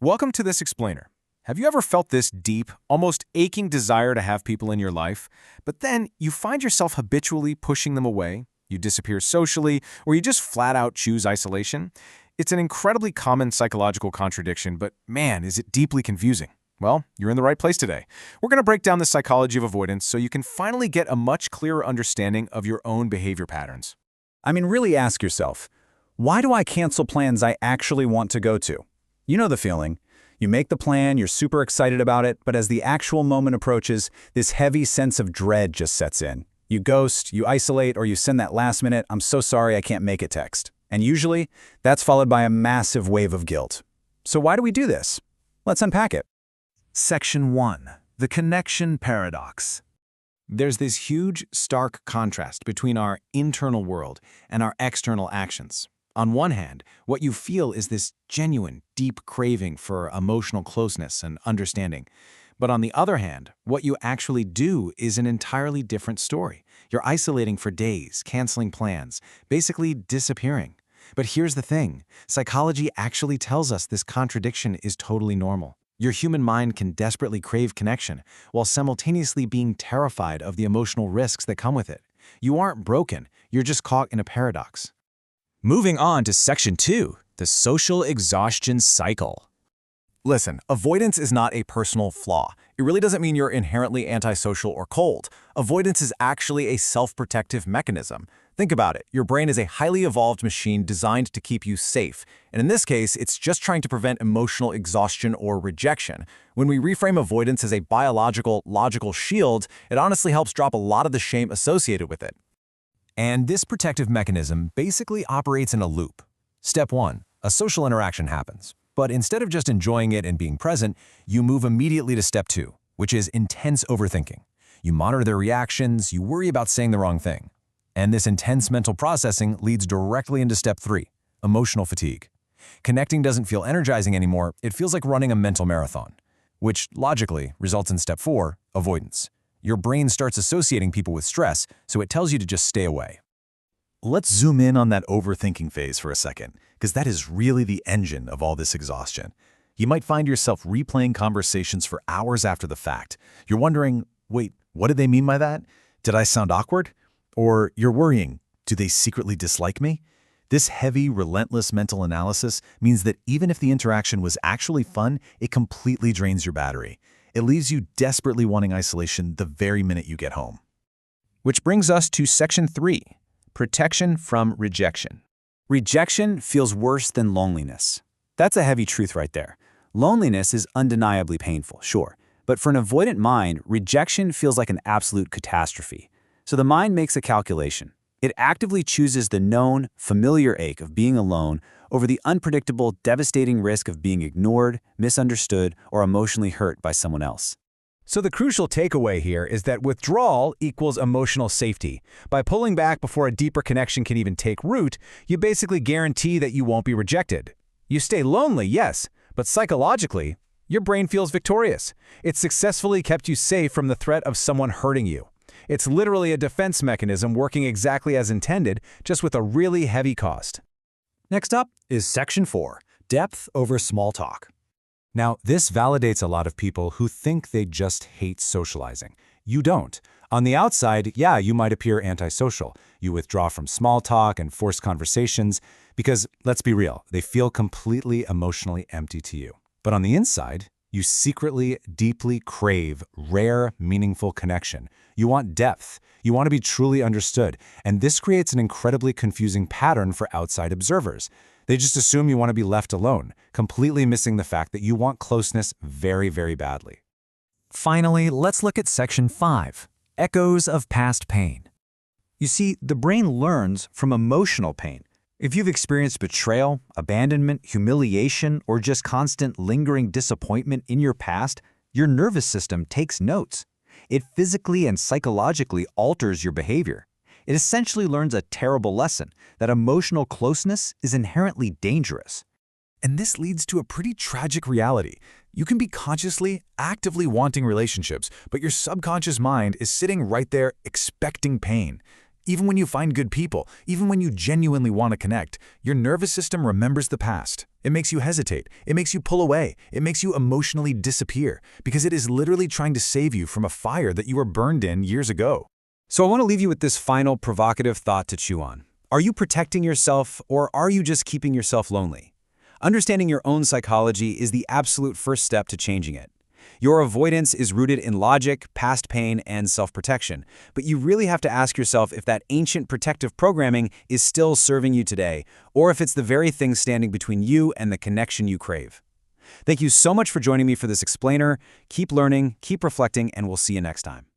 Welcome to This Explainer. Have you ever felt this deep, almost aching desire to have people in your life, but then you find yourself habitually pushing them away? You disappear socially, or you just flat out choose isolation? It's an incredibly common psychological contradiction, but man, is it deeply confusing. Well, you're in the right place today. We're going to break down the psychology of avoidance so you can finally get a much clearer understanding of your own behavior patterns. Really ask yourself, why do I cancel plans I actually want to go to? You know the feeling. You make the plan, you're super excited about it, but as the actual moment approaches, this heavy sense of dread just sets in. You ghost, you isolate, or you send that last-minute, "I'm so sorry I can't make it" text. And usually, that's followed by a massive wave of guilt. So why do we do this? Let's unpack it. Section 1. The connection paradox. There's this huge, stark contrast between our internal world and our external actions. On one hand, what you feel is this genuine, deep craving for emotional closeness and understanding. But on the other hand, what you actually do is an entirely different story. You're isolating for days, canceling plans, basically disappearing. But here's the thing. Psychology actually tells us this contradiction is totally normal. Your human mind can desperately crave connection while simultaneously being terrified of the emotional risks that come with it. You aren't broken, you're just caught in a paradox. Moving on to Section 2, the social exhaustion cycle. Listen, avoidance is not a personal flaw. It really doesn't mean you're inherently antisocial or cold. Avoidance is actually a self-protective mechanism. Think about it. Your brain is a highly evolved machine designed to keep you safe. And in this case, it's just trying to prevent emotional exhaustion or rejection. When we reframe avoidance as a biological, logical shield, it honestly helps drop a lot of the shame associated with it. And this protective mechanism basically operates in a loop. Step 1. A social interaction happens. But instead of just enjoying it and being present, you move immediately to Step 2, which is intense overthinking. You monitor their reactions, you worry about saying the wrong thing. And this intense mental processing leads directly into Step 3, emotional fatigue. Connecting doesn't feel energizing anymore, it feels like running a mental marathon, which logically results in Step 4, avoidance. Your brain starts associating people with stress, so it tells you to just stay away. Let's zoom in on that overthinking phase for a second, because that is really the engine of all this exhaustion. You might find yourself replaying conversations for hours after the fact. You're wondering, wait, what did they mean by that? Did I sound awkward? Or you're worrying, do they secretly dislike me? This heavy, relentless mental analysis means that even if the interaction was actually fun, it completely drains your battery. It leaves you desperately wanting isolation the very minute you get home. Which brings us to Section 3, protection from rejection. Rejection feels worse than loneliness. That's a heavy truth right there. Loneliness is undeniably painful, sure, but for an avoidant mind, rejection feels like an absolute catastrophe. So the mind makes a calculation. It actively chooses the known, familiar ache of being alone over the unpredictable, devastating risk of being ignored, misunderstood, or emotionally hurt by someone else. So the crucial takeaway here is that withdrawal equals emotional safety. By pulling back before a deeper connection can even take root, you basically guarantee that you won't be rejected. You stay lonely, yes, but psychologically, your brain feels victorious. It's successfully kept you safe from the threat of someone hurting you. It's literally a defense mechanism working exactly as intended, just with a really heavy cost. Next up is Section 4, depth over small talk. Now, this validates a lot of people who think they just hate socializing. You don't. On the outside, yeah, you might appear antisocial. You withdraw from small talk and forced conversations because, let's be real, they feel completely emotionally empty to you. But on the inside, you secretly, deeply crave rare, meaningful connection. You want depth. You want to be truly understood. And this creates an incredibly confusing pattern for outside observers. They just assume you want to be left alone, completely missing the fact that you want closeness very, very badly. Finally, let's look at Section 5, echoes of past pain. You see, the brain learns from emotional pain. If you've experienced betrayal, abandonment, humiliation, or just constant lingering disappointment in your past, your nervous system takes notes. It physically and psychologically alters your behavior. It essentially learns a terrible lesson that emotional closeness is inherently dangerous. And this leads to a pretty tragic reality. You can be consciously, actively wanting relationships, but your subconscious mind is sitting right there expecting pain. Even when you find good people, even when you genuinely want to connect, your nervous system remembers the past. It makes you hesitate. It makes you pull away. It makes you emotionally disappear because it is literally trying to save you from a fire that you were burned in years ago. So I want to leave you with this final provocative thought to chew on. Are you protecting yourself, or are you just keeping yourself lonely? Understanding your own psychology is the absolute first step to changing it. Your avoidance is rooted in logic, past pain, and self-protection, but you really have to ask yourself if that ancient protective programming is still serving you today, or if it's the very thing standing between you and the connection you crave. Thank you so much for joining me for this explainer. Keep learning, keep reflecting, and we'll see you next time.